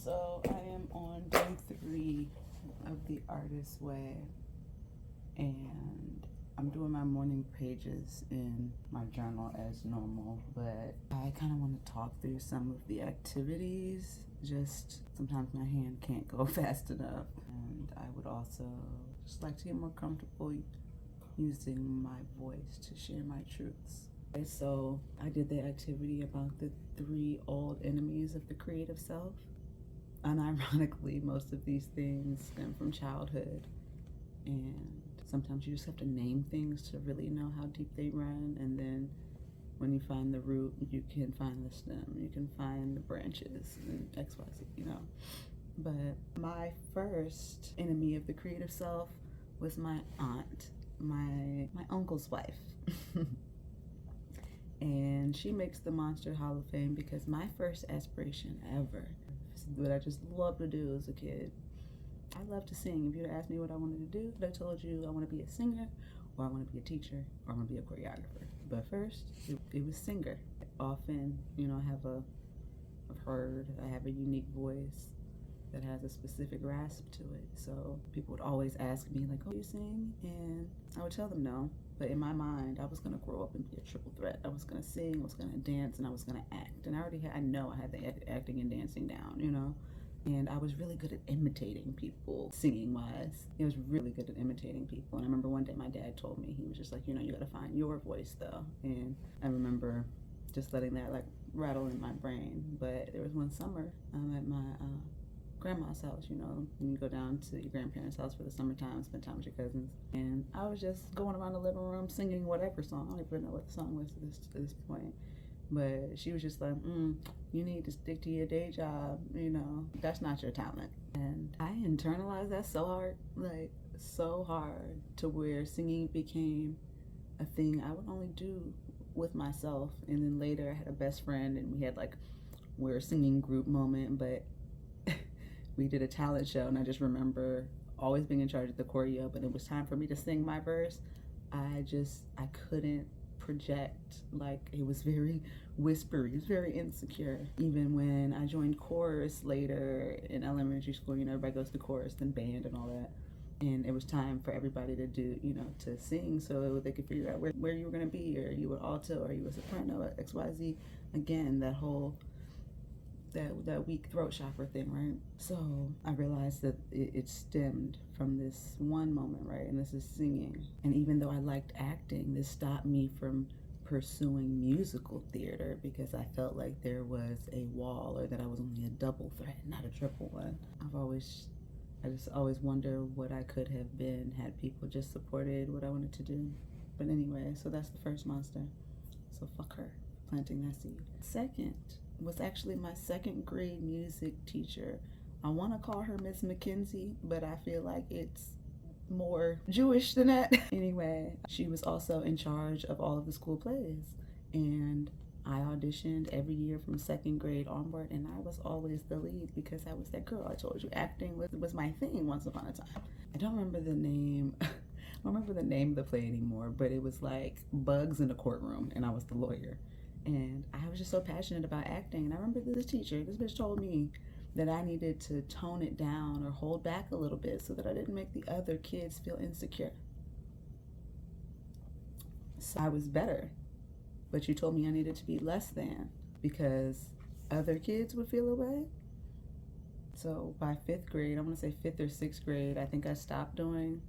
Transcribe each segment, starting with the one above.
So I am on day 3 of the Artist's Way, and I'm doing my morning pages in my journal as normal, but I kind of want to talk through some of the activities. Just sometimes my hand can't go fast enough, and I would also just like to get more comfortable using my voice to share my truths. Okay, so I did the activity about the 3 old enemies of the creative self. Unironically, most of these things stem from childhood, and sometimes you just have to name things to really know how deep they run. And then when you find the root, you can find the stem, you can find the branches and XYZ, you know. But my first enemy of the creative self was my aunt, my uncle's wife. And she makes the Monster Hall of Fame because my first aspiration ever, what I just loved to do as a kid, I love to sing. If you asked me what I wanted to do, I told you I want to be a singer, or I want to be a teacher, or I want to be a choreographer. But first, it was singer. Often, you know, I have a unique voice that has a specific rasp to it. So people would always ask me like, oh, you sing? And I would tell them no. But in my mind, I was gonna grow up and be a triple threat. I was gonna sing, I was gonna dance, and I was gonna act. And I know I had the acting and dancing down, you know? And I was really good at imitating people, singing wise. I was really good at imitating people. And I remember one day my dad told me, he was just like, you know, you gotta find your voice though. And I remember just letting that like rattle in my brain. But there was one summer at my grandma's house, you know, when you go down to your grandparents' house for the summertime, spend time with your cousins. And I was just going around the living room singing whatever song. I don't even know what the song was to this point. But she was just like, you need to stick to your day job, you know, that's not your talent. And I internalized that so hard, like so hard, to where singing became a thing I would only do with myself. And then later I had a best friend and we're a singing group moment, but we did a talent show, and I just remember always being in charge of the choreo, but it was time for me to sing my verse. I couldn't project. Like, it was very whispery, it was very insecure. Even when I joined chorus later in elementary school, you know, everybody goes to chorus, then band and all that. And it was time for everybody to do, you know, to sing so they could figure out where you were gonna be, or you were alto, or you were soprano, XYZ. Again, that whole that weak throat chakra thing, right? So I realized that it stemmed from this one moment, right? And this is singing. And even though I liked acting, this stopped me from pursuing musical theater because I felt like there was a wall, or that I was only a double threat, not a triple one. I just always wonder what I could have been had people just supported what I wanted to do. But anyway, so that's the first monster. So fuck her, planting that seed. Second was actually my 2nd grade music teacher. I want to call her Miss McKenzie, but I feel like it's more Jewish than that. Anyway, she was also in charge of all of the school plays, and I auditioned every year from 2nd grade onward, and I was always the lead because I was that girl. I told you, acting was my thing once upon a time. I don't remember the name. I don't remember the name of the play anymore, but it was like Bugs in a Courtroom, and I was the lawyer. And I was just so passionate about acting. And I remember this bitch told me that I needed to tone it down or hold back a little bit so that I didn't make the other kids feel insecure. So I was better, but you told me I needed to be less than because other kids would feel away. So by 5th grade, I want to say 5th or 6th grade, I think I stopped doing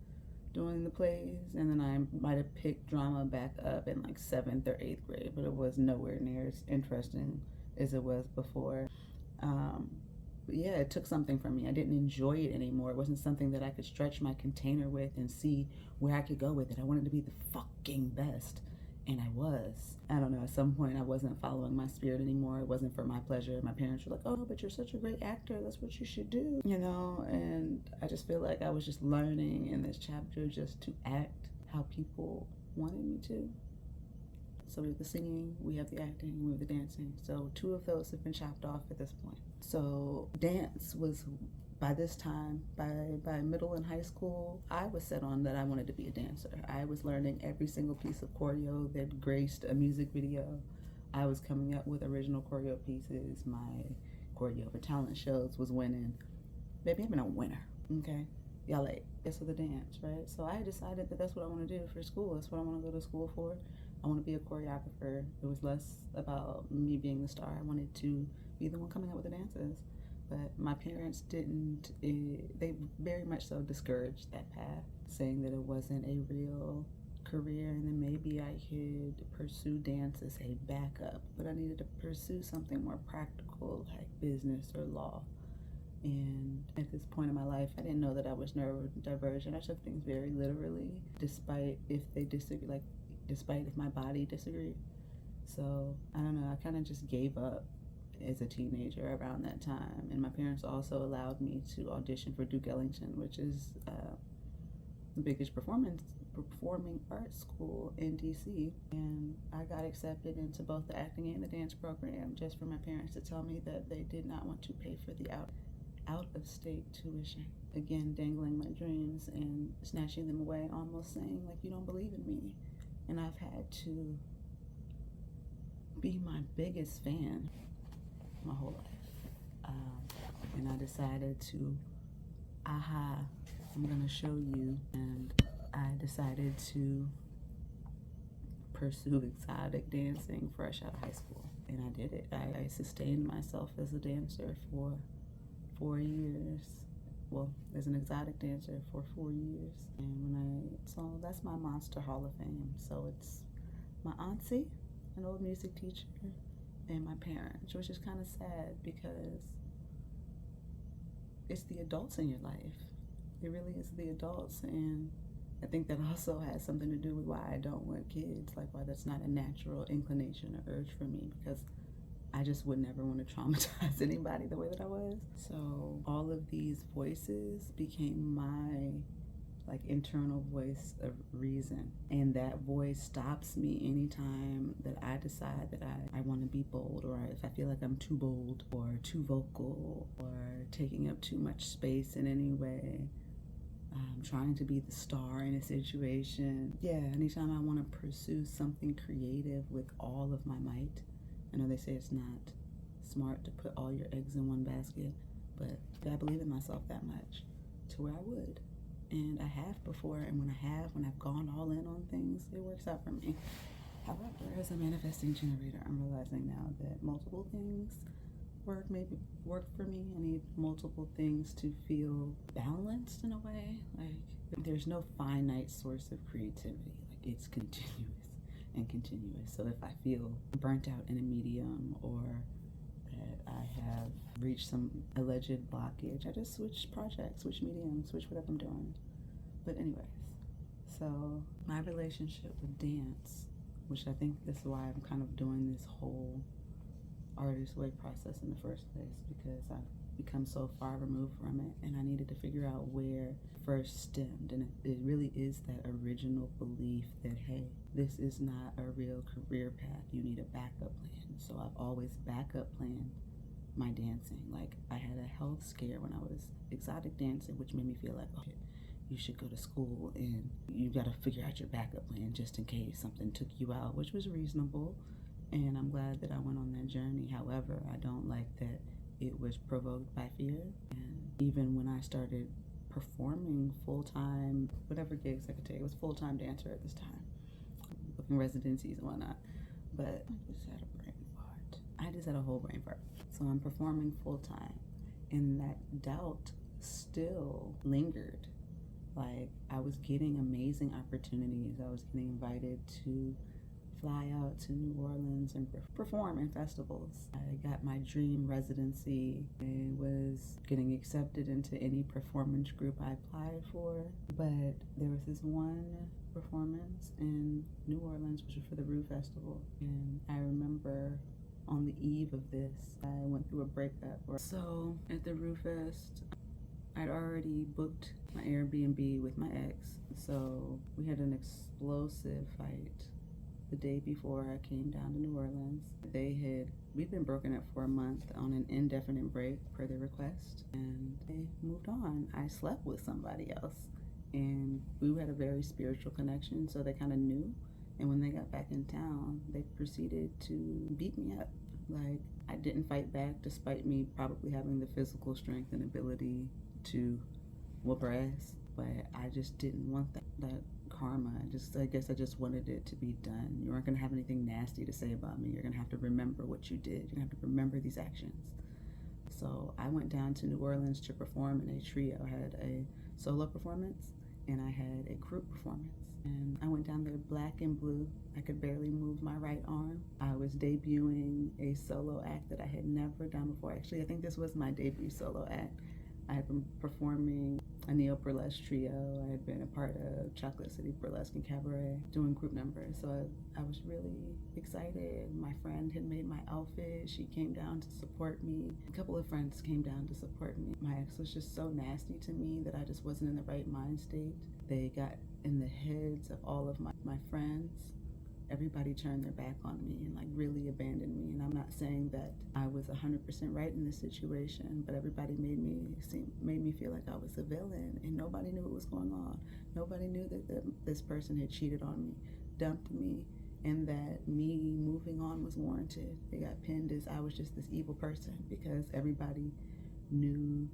the plays, and then I might have picked drama back up in like 7th or 8th grade, but it was nowhere near as interesting as it was before. But yeah, it took something from me. I didn't enjoy it anymore. It wasn't something that I could stretch my container with and see where I could go with it. I wanted to be the fucking best, and I was. I don't know, at some point I wasn't following my spirit anymore. It wasn't for my pleasure. My parents were like, oh, but you're such a great actor, that's what you should do, you know? And I just feel like I was just learning in this chapter just to act how people wanted me to. So we have the singing, we have the acting, we have the dancing. So 2 of those have been chopped off at this point. So dance was, by this time, by middle and high school, I was set on that I wanted to be a dancer. I was learning every single piece of choreo that graced a music video. I was coming up with original choreo pieces. My choreo for talent shows was winning. Baby, I've been a winner, okay? Y'all like, this is the dance, right? So I decided that that's what I want to do for school. That's what I want to go to school for. I want to be a choreographer. It was less about me being the star. I wanted to be the one coming up with the dances. But my parents didn't, they very much so discouraged that path, saying that it wasn't a real career and then maybe I could pursue dance as a backup. But I needed to pursue something more practical like business or law. And at this point in my life, I didn't know that I was neurodivergent. I took things very literally, despite if they disagree, like despite if my body disagreed. So I don't know, I kind of just gave up as a teenager around that time. And my parents also allowed me to audition for Duke Ellington, which is the biggest performing arts school in DC. And I got accepted into both the acting and the dance program just for my parents to tell me that they did not want to pay for the out-of-state tuition. Again, dangling my dreams and snatching them away, almost saying like, you don't believe in me. And I've had to be my biggest fan my whole life. And I decided to, I'm gonna show you. And I decided to pursue exotic dancing fresh out of high school. And I did it. I sustained myself as a dancer for 4 years. Well, as an exotic dancer for 4 years. And so that's my Monster Hall of Fame. So it's my auntie, an old music teacher, and my parents, which is kind of sad because it's the adults in your life. It really is the adults. And I think that also has something to do with why I don't want kids, like why that's not a natural inclination or urge for me, because I just would never want to traumatize anybody the way that I was. So all of these voices became my like internal voice of reason. And that voice stops me anytime that I decide that I want to be bold, or if I feel like I'm too bold or too vocal or taking up too much space in any way. Trying to be the star in a situation. Yeah, anytime I want to pursue something creative with all of my might. I know they say it's not smart to put all your eggs in one basket, but I believe in myself that much to where I would. And I have before, and when I've gone all in on things, it works out for me. However, as a manifesting generator, I'm realizing now that multiple things work for me. I need multiple things to feel balanced in a way. Like there's no finite source of creativity. Like it's continuous and continuous. So if I feel burnt out in a medium or that I have reached some alleged blockage, I just switch projects, switch mediums, switch whatever I'm doing. But anyways, so my relationship with dance, which I think this is why I'm kind of doing this whole artist way process in the first place, because I've become so far removed from it and I needed to figure out where it first stemmed. And it really is that original belief that, hey, this is not a real career path. You need a backup plan. So I've always backup planned my dancing. Like I had a health scare when I was exotic dancing, which made me feel like, oh, you should go to school and you got to figure out your backup plan just in case something took you out, which was reasonable. And I'm glad that I went on that journey. However, I don't like that it was provoked by fear. And even when I started performing full-time, whatever gigs I could take, I was full-time dancer at this time, booking residencies and whatnot. But I just had a brain fart. I just had a whole brain fart. So I'm performing full-time, and that doubt still lingered. Like I was getting amazing opportunities. I was getting invited to fly out to New Orleans and perform in festivals. I got my dream residency. I was getting accepted into any performance group I applied for. But there was this one performance in New Orleans, which was for the Rue Festival. And I remember on the eve of this, I went through a breakup. So at the Rue Fest, I'd already booked my Airbnb with my ex. So we had an explosive fight the day before I came down to New Orleans. We'd been broken up for a month on an indefinite break per their request, and they moved on. I slept with somebody else, and we had a very spiritual connection, so they kind of knew. And when they got back in town, they proceeded to beat me up. Like, I didn't fight back despite me probably having the physical strength and ability to whoop her ass. But I just didn't want that karma. I guess I just wanted it to be done. You aren't gonna have anything nasty to say about me. You're gonna have to remember what you did. You're gonna have to remember these actions. So I went down to New Orleans to perform in a trio. I had a solo performance and I had a group performance. And I went down there black and blue. I could barely move my right arm. I was debuting a solo act that I had never done before. Actually, I think this was my debut solo act. I had been performing a neo-burlesque trio. I had been a part of Chocolate City Burlesque and Cabaret doing group numbers. So I was really excited. My friend had made my outfit. She came down to support me. A couple of friends came down to support me. My ex was just so nasty to me that I just wasn't in the right mind state. They got in the heads of all of my friends. Everybody turned their back on me and like really abandoned me. And I'm not saying that I was 100% right in this situation, but everybody made me feel like I was a villain, and nobody knew what was going on. Nobody knew that this person had cheated on me, dumped me, and that me moving on was warranted. They got pinned as I was just this evil person because everybody knew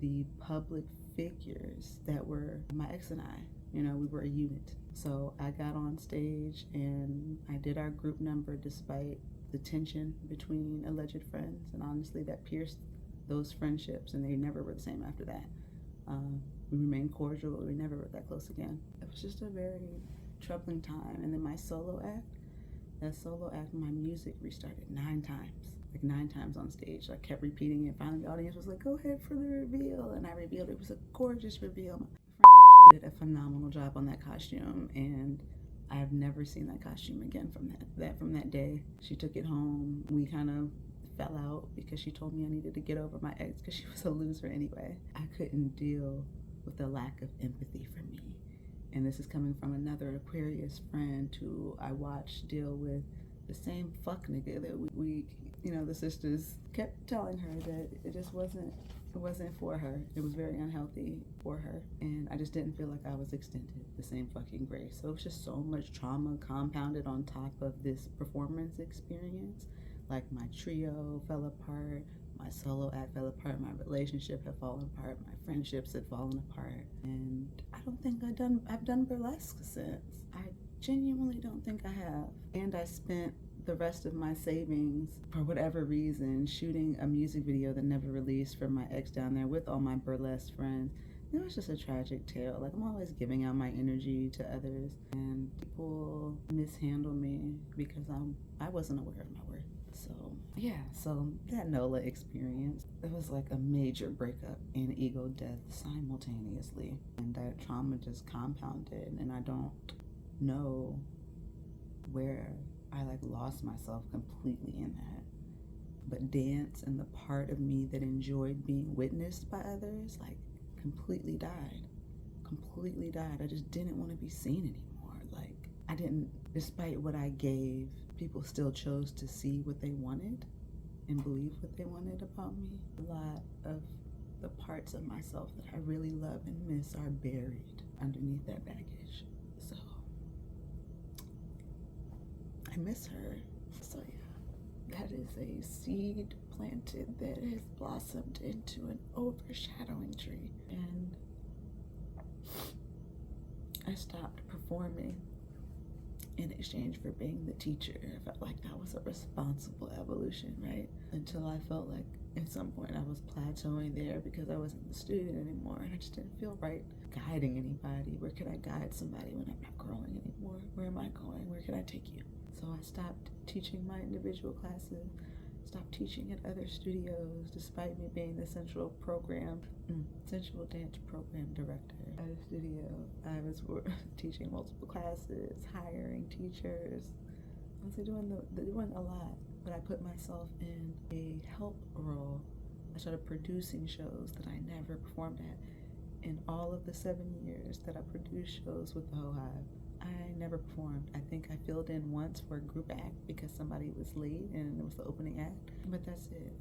the public figures that were my ex and I. You know, we were a unit. So I got on stage and I did our group number despite the tension between alleged friends. And honestly, that pierced those friendships and they never were the same after that. We remained cordial, but we never were that close again. It was just a very troubling time. And then my solo act, my music restarted 9 times. Like 9 times on stage. I kept repeating it. Finally, the audience was like, "Go ahead for the reveal." And I revealed it. It was a gorgeous reveal. My friend actually did a phenomenal job on that costume, and I've never seen that costume again from that day. She took it home. We kind of fell out because she told me I needed to get over my ex because she was a loser anyway. I couldn't deal with the lack of empathy for me. And this is coming from another Aquarius friend who I watched deal with the same fuck nigga that we the sisters kept telling her that it just wasn't for her. It was very unhealthy for her. And I just didn't feel like I was extended the same fucking grace. So it was just so much trauma compounded on top of this performance experience. Like my trio fell apart, my solo act fell apart, my relationship had fallen apart, my friendships had fallen apart. And I don't think I've done burlesque since. I genuinely don't think I have. And I spent the rest of my savings, for whatever reason, shooting a music video that never released for my ex down there with all my burlesque friends. It was just a tragic tale. Like, I'm always giving out my energy to others, and people mishandle me because I wasn't aware of my worth. So that NOLA experience, it was like a major breakup and ego death simultaneously, and that trauma just compounded, and I don't know where I lost myself completely in that. But dance and the part of me that enjoyed being witnessed by others completely died. I just didn't want to be seen anymore. I didn't, despite what I gave, people still chose to see what they wanted and believe what they wanted about me. A lot of the parts of myself that I really love and miss are buried underneath that baggage. So I miss her. So yeah, that is a seed planted that has blossomed into an overshadowing tree. And I stopped performing in exchange for being the teacher. I felt like that was a responsible evolution, right? Until I felt like at some point I was plateauing there because I wasn't the student anymore, and I just didn't feel right guiding anybody. Where could I guide somebody when I'm not growing anymore? Where am I going? Where can I take you? So I stopped teaching my individual classes, stopped teaching at other studios, despite me being the central dance program director at a studio. I was teaching multiple classes, hiring teachers. I was doing a lot, but I put myself in a help role. I started producing shows that I never performed at. In all of the 7 years that I produced shows with the Ho Hive, I never performed. I think I filled in once for a group act because somebody was late and it was the opening act. But that's it.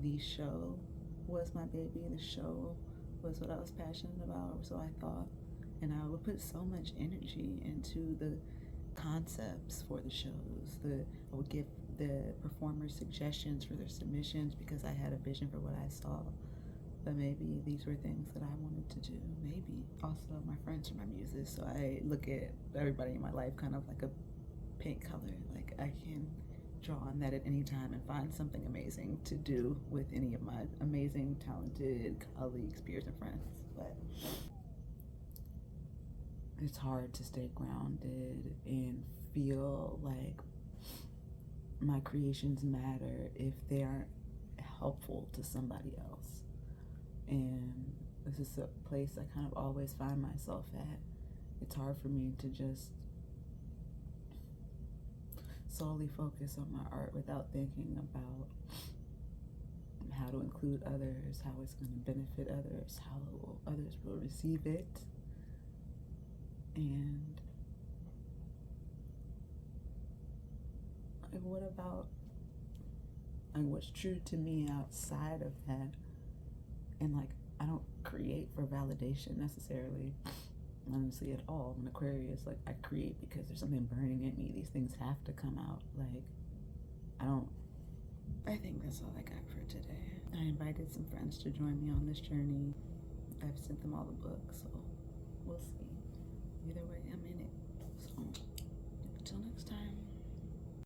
The show was my baby. The show was what I was passionate about, or so I thought. And I would put so much energy into the concepts for the shows. I would give the performers' suggestions for their submissions because I had a vision for what I saw. But maybe these were things that I wanted to do. Maybe. Also, my friends are my muses, so I look at everybody in my life kind of like a paint color. Like I can draw on that at any time and find something amazing to do with any of my amazing, talented colleagues, peers, and friends. But it's hard to stay grounded and feel like my creations matter if they aren't helpful to somebody else. And this is a place I kind of always find myself at. It's hard for me to just solely focus on my art without thinking about how to include others, how it's going to benefit others, how others will receive it. And like, what about like what's true to me outside of that? And like, I don't create for validation necessarily, honestly, at all. I'm an Aquarius. Like, I create because there's something burning at me. These things have to come out. Like, I think that's all I got for today. I invited some friends to join me on this journey. I've sent them all the books, so we'll see. Either way, I'm in it. So, until next time.